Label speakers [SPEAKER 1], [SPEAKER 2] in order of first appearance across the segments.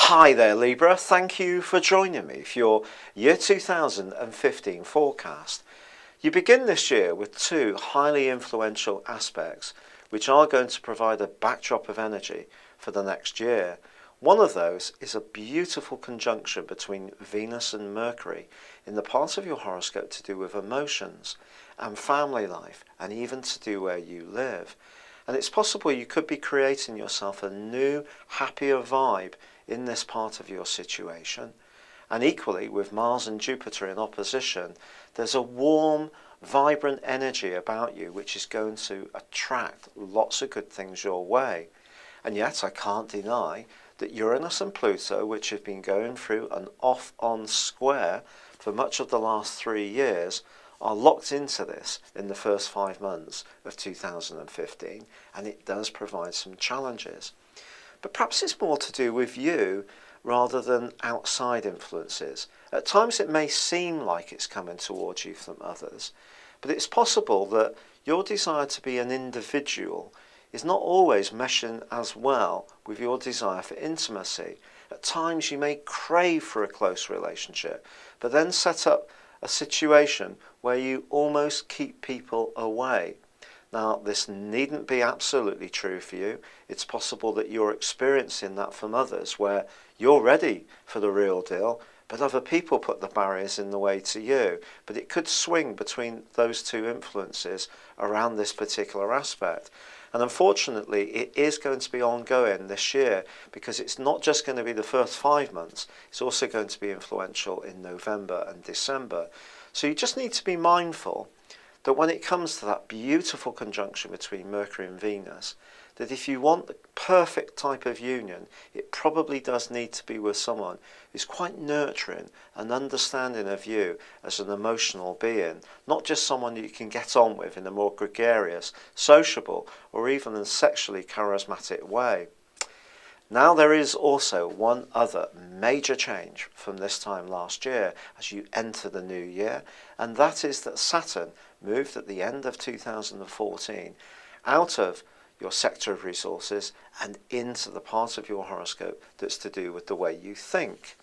[SPEAKER 1] Hi there Libra, thank you for joining me for your year 2015 forecast. You begin this year with two highly influential aspects which are going to provide a backdrop of energy for the next year. One of those is a beautiful conjunction between Venus and Mercury in the part of your horoscope to do with emotions and family life and even to do where you live. And it's possible you could be creating yourself a new, happier vibe in this part of your situation. And equally, with Mars and Jupiter in opposition, there's a warm, vibrant energy about you which is going to attract lots of good things your way. And yet I can't deny that Uranus and Pluto, which have been going through an off-on square for much of the last 3 years, are locked into this in the first 5 months of 2015, and it does provide some challenges. But perhaps it's more to do with you rather than outside influences. At times it may seem like it's coming towards you from others, but it's possible that your desire to be an individual is not always meshing as well with your desire for intimacy. At times you may crave for a close relationship, but then set up a situation where you almost keep people away. Now, this needn't be absolutely true for you. It's possible that you're experiencing that from others, where you're ready for the real deal, but other people put the barriers in the way to you. But it could swing between those two influences around this particular aspect. And unfortunately, it is going to be ongoing this year, because it's not just going to be the first 5 months, it's also going to be influential in November and December. So you just need to be mindful that when it comes to that beautiful conjunction between Mercury and Venus, that if you want the perfect type of union, it probably does need to be with someone who's quite nurturing and understanding of you as an emotional being, not just someone that you can get on with in a more gregarious, sociable, or even a sexually charismatic way. Now there is also one other major change from this time last year as you enter the new year, and that is that Saturn moved at the end of 2014 out of your sector of resources and into the part of your horoscope that's to do with the way you think.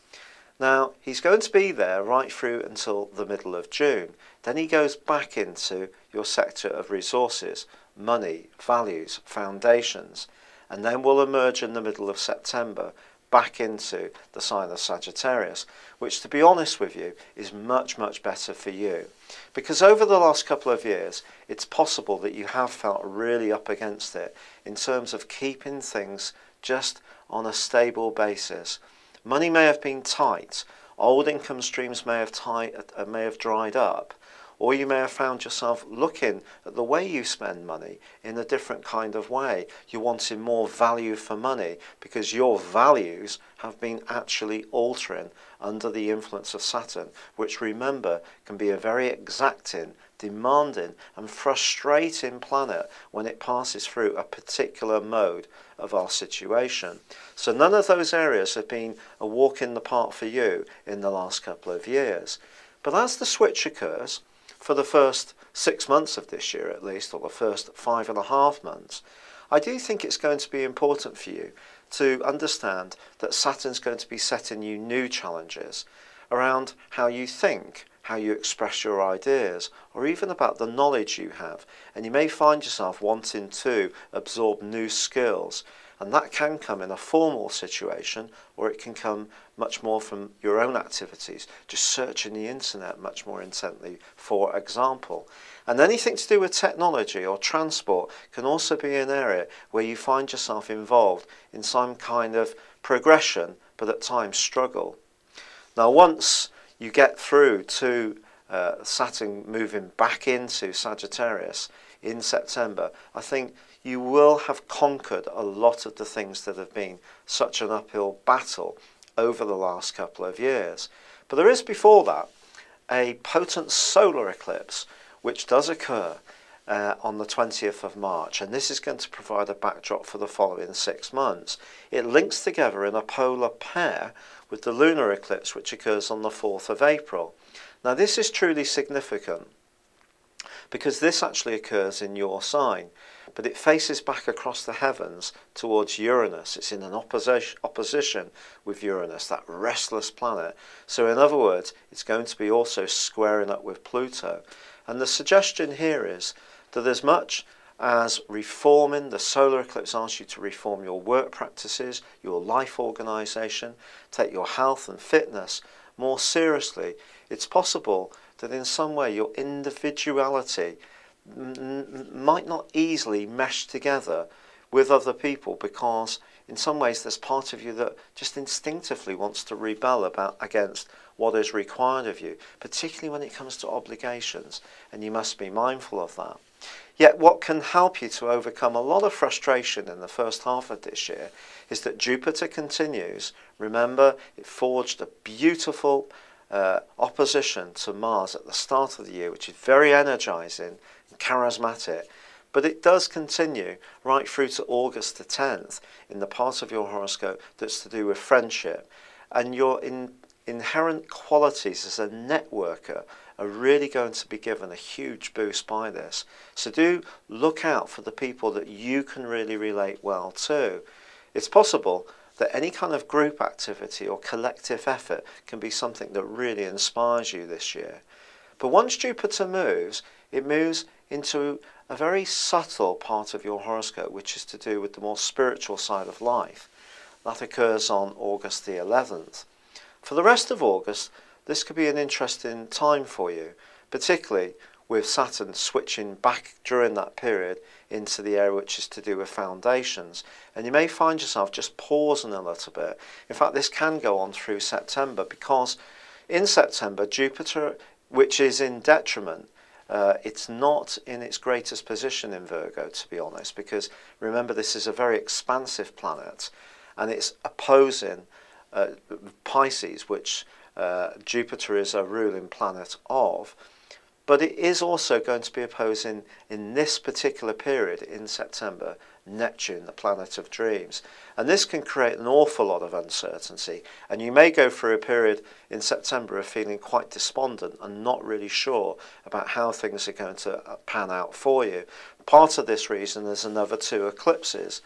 [SPEAKER 1] Now, he's going to be there right through until the middle of June. Then he goes back into your sector of resources, money, values, foundations, and then will emerge in the middle of September back into the sign of Sagittarius, which, to be honest with you, is much, much better for you. Because over the last couple of years, it's possible that you have felt really up against it in terms of keeping things just on a stable basis. Money may have been tight, old income streams may have dried up, or you may have found yourself looking at the way you spend money in a different kind of way. You're wanting more value for money because your values have been actually altering under the influence of Saturn, which, remember, can be a very exacting, demanding and frustrating planet when it passes through a particular mode of our situation. So none of those areas have been a walk in the park for you in the last couple of years. But as the switch occurs, for the first 6 months of this year at least, or the first 5.5 months, I do think it's going to be important for you to understand that Saturn's going to be setting you new challenges around how you think, how you express your ideas, or even about the knowledge you have. And you may find yourself wanting to absorb new skills. And that can come in a formal situation, or it can come much more from your own activities, just searching the internet much more intently, for example. And anything to do with technology or transport can also be an area where you find yourself involved in some kind of progression, but at times struggle. Now, once you get through to Saturn moving back into Sagittarius in September, I think you will have conquered a lot of the things that have been such an uphill battle over the last couple of years. But there is before that a potent solar eclipse which does occur on the 20th of March, and this is going to provide a backdrop for the following 6 months. It links together in a polar pair with the lunar eclipse which occurs on the 4th of April. Now this is truly significant because this actually occurs in your sign, but it faces back across the heavens towards Uranus. It's in an opposition with Uranus, that restless planet. So in other words, it's going to be also squaring up with Pluto. And the suggestion here is that as much as reforming, the solar eclipse asks you to reform your work practices, your life organisation, take your health and fitness more seriously, it's possible that in some way your individuality might not easily mesh together with other people, because in some ways there's part of you that just instinctively wants to rebel against what is required of you, particularly when it comes to obligations, and you must be mindful of that. Yet what can help you to overcome a lot of frustration in the first half of this year is that Jupiter continues. Remember, it forged a beautiful opposition to Mars at the start of the year, which is very energizing and charismatic. But it does continue right through to August the 10th in the part of your horoscope that's to do with friendship. And your inherent qualities as a networker are really going to be given a huge boost by this. So do look out for the people that you can really relate well to. It's possible that any kind of group activity or collective effort can be something that really inspires you this year. But once Jupiter moves, it moves into a very subtle part of your horoscope, which is to do with the more spiritual side of life. That occurs on August the 11th. For the rest of August, this could be an interesting time for you, particularly with Saturn switching back during that period into the area which is to do with foundations. And you may find yourself just pausing a little bit. In fact, this can go on through September, because in September, Jupiter, which is in detriment, it's not in its greatest position in Virgo, to be honest, because remember, this is a very expansive planet, and it's opposing Pisces, which Jupiter is a ruling planet of. But it is also going to be opposing, in this particular period in September, Neptune, the planet of dreams. And this can create an awful lot of uncertainty. And you may go through a period in September of feeling quite despondent and not really sure about how things are going to pan out for you. Part of this reason is another two eclipses.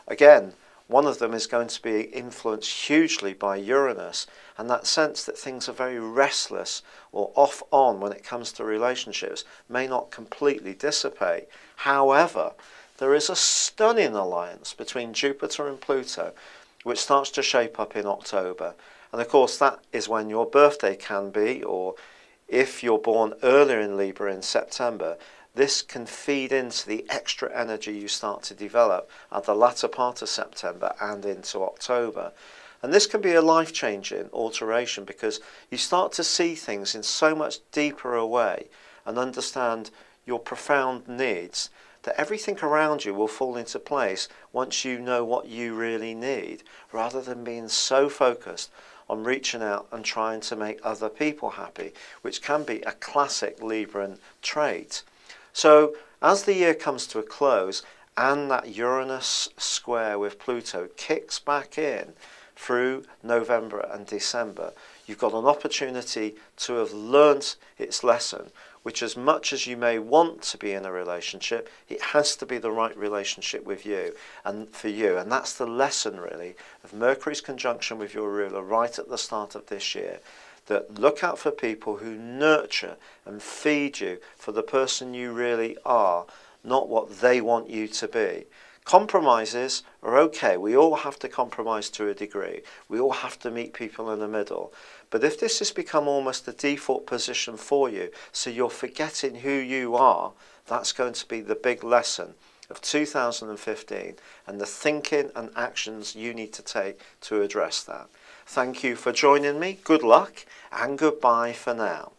[SPEAKER 1] Again, one of them is going to be influenced hugely by Uranus, and that sense that things are very restless or off-on when it comes to relationships may not completely dissipate. However, there is a stunning alliance between Jupiter and Pluto, which starts to shape up in October. And of course, that is when your birthday can be, or if you're born earlier in Libra in September, this can feed into the extra energy you start to develop at the latter part of September and into October. And this can be a life-changing alteration, because you start to see things in so much deeper a way and understand your profound needs, that everything around you will fall into place once you know what you really need, rather than being so focused on reaching out and trying to make other people happy, which can be a classic Libran trait. So as the year comes to a close and that Uranus square with Pluto kicks back in through November and December, you've got an opportunity to have learnt its lesson, which, as much as you may want to be in a relationship, it has to be the right relationship with you and for you. And that's the lesson really of Mercury's conjunction with your ruler right at the start of this year. That look out for people who nurture and feed you for the person you really are, not what they want you to be. Compromises are okay. We all have to compromise to a degree. We all have to meet people in the middle. But if this has become almost a default position for you, so you're forgetting who you are, that's going to be the big lesson of 2015 and the thinking and actions you need to take to address that. Thank you for joining me. Good luck and goodbye for now.